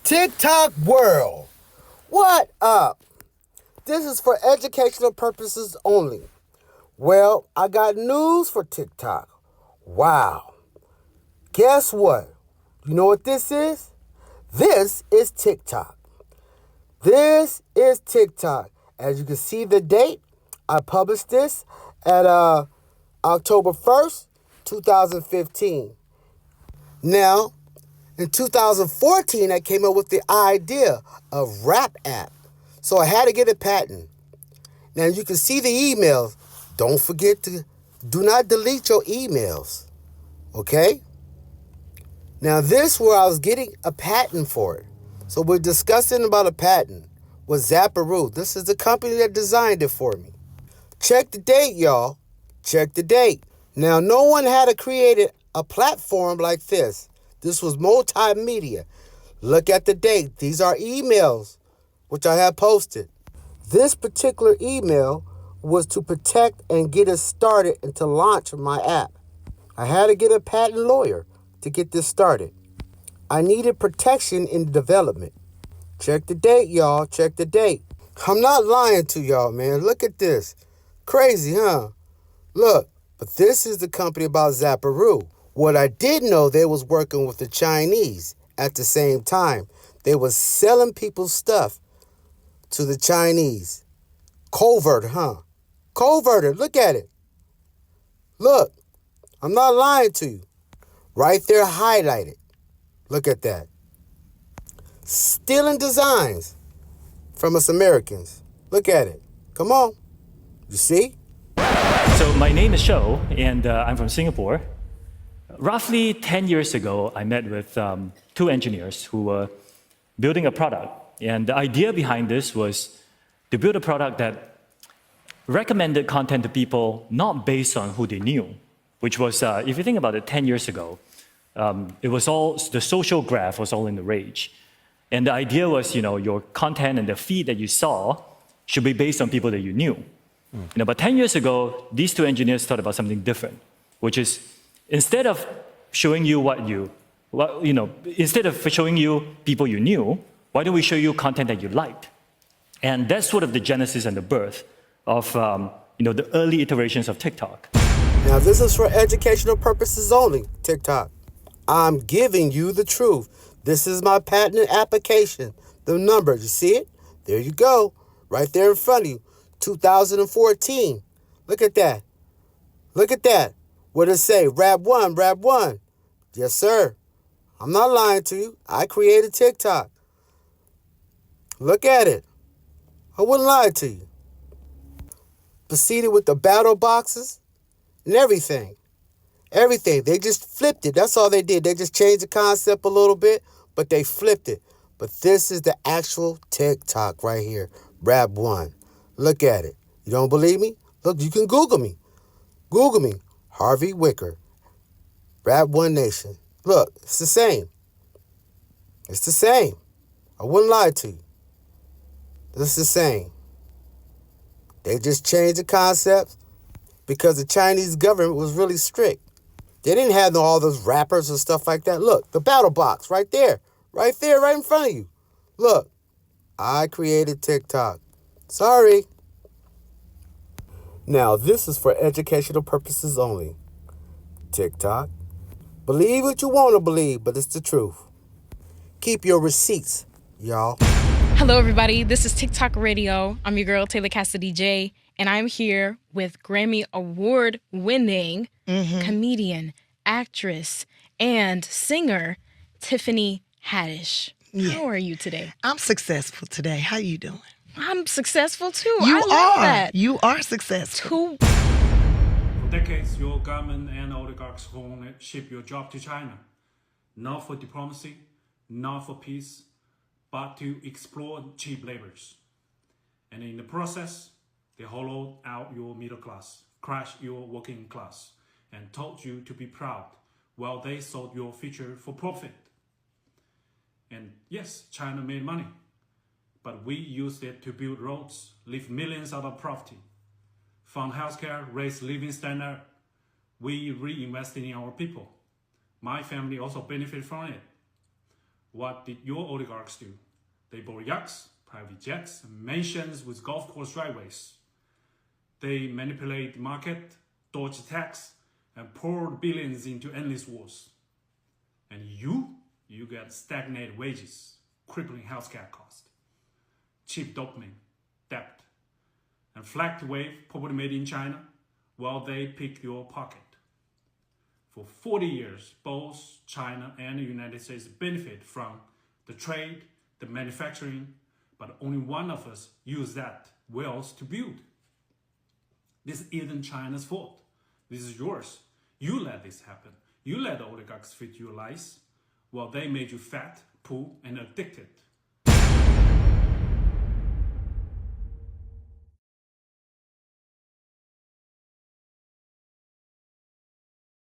TikTok world, what up? This is for educational purposes only. Well, I got news for TikTok. Wow. Guess what? You know what this is? This is TikTok. This is TikTok. As you can see the date, I published this at October 1st, 2015. Now, in 2014, I came up with the idea of Rap App. So I had to get a patent. Now you can see the emails. Don't forget to do not delete your emails. Okay? Now this where I was getting a patent for it. So we're discussing about a patent with Zapparoo. This is the company that designed it for me. Check the date, y'all. Check the date. Now no one had created a platform like this. This was multimedia. Look at the date. These are emails which I have posted. This particular email was to protect and get us started and to launch my app. I had to get a patent lawyer to get this started. I needed protection in the development. Check the date, y'all. Check the date. I'm not lying to y'all, man. Look at this. Crazy, huh? Look, but this is the company about Zapparoo. What I did know, they was working with the Chinese at the same time. They was selling people's stuff to the Chinese. Coverted, huh? Coverted, look at it. Look, I'm not lying to you. Right there highlighted. Look at that. Stealing designs from us Americans. Look at it. Come on. You see? So my name is Shou, and I'm from Singapore. Roughly 10 years ago, I met with two engineers who were building a product. And the idea behind this was to build a product that recommended content to people not based on who they knew, which was, if you think about it, 10 years ago, it was all, the social graph was all in the rage. And the idea was, your content and the feed that you saw should be based on people that you knew. But 10 years ago, these two engineers thought about something different, which is instead of showing you instead of showing you people you knew, why don't we show you content that you liked? And that's sort of the genesis and the birth of the early iterations of TikTok. Now this is for educational purposes only, TikTok. I'm giving you the truth. This is my patent application. The number, you see it? There you go. Right there in front of you. 2014. Look at that. Look at that. What does it say? Rap 1, Rap 1. Yes, sir. I'm not lying to you. I created TikTok. Look at it. I wouldn't lie to you. Proceeded with the battle boxes and everything. Everything. They just flipped it. That's all they did. They just changed the concept a little bit, but they flipped it. But this is the actual TikTok right here. Rap 1. Look at it. You don't believe me? Look, you can Google me. Google me. Harvey Wicker. Rap 1 Nation. Look, it's the same. It's the same. I wouldn't lie to you. It's the same. They just changed the concepts because the Chinese government was really strict. They didn't have all those rappers and stuff like that. Look, the battle box right there. Right there, right in front of you. Look, I created TikTok. Sorry. Now, this is for educational purposes only. TikTok. Believe what you want to believe, but it's the truth. Keep your receipts, y'all. Hello, everybody. This is TikTok Radio. I'm your girl, Taylor Cassidy J, and I'm here with Grammy Award-winning comedian, actress, and singer Tiffany Haddish. Yeah. How are you today? I'm successful today. How you doing? I'm successful too. You I love are. that. You are successful. For decades, your government and oligarchs ship your job to China, not for diplomacy, not for peace, but to exploit cheap laborers. And in the process, they hollowed out your middle class, crushed your working class, and told you to be proud while they sold your future for profit. And yes, China made money, but we used it to build roads, lift millions out of poverty, fund healthcare, raise living standard. We reinvested in our people. My family also benefited from it. What did your oligarchs do? They bought yachts, private jets, and mansions with golf course driveways. They manipulate the market, dodged tax, and poured billions into endless wars. And you get stagnated wages, crippling healthcare costs, cheap dopamine, debt, and flagged wave property made in China while they pick your pocket. For 40 years, both China and the United States benefit from the trade, the manufacturing, but only one of us use that wealth to build. This isn't China's fault. This is yours. You let this happen. You let the oligarchs feed your lies while they made you fat, poor, and addicted.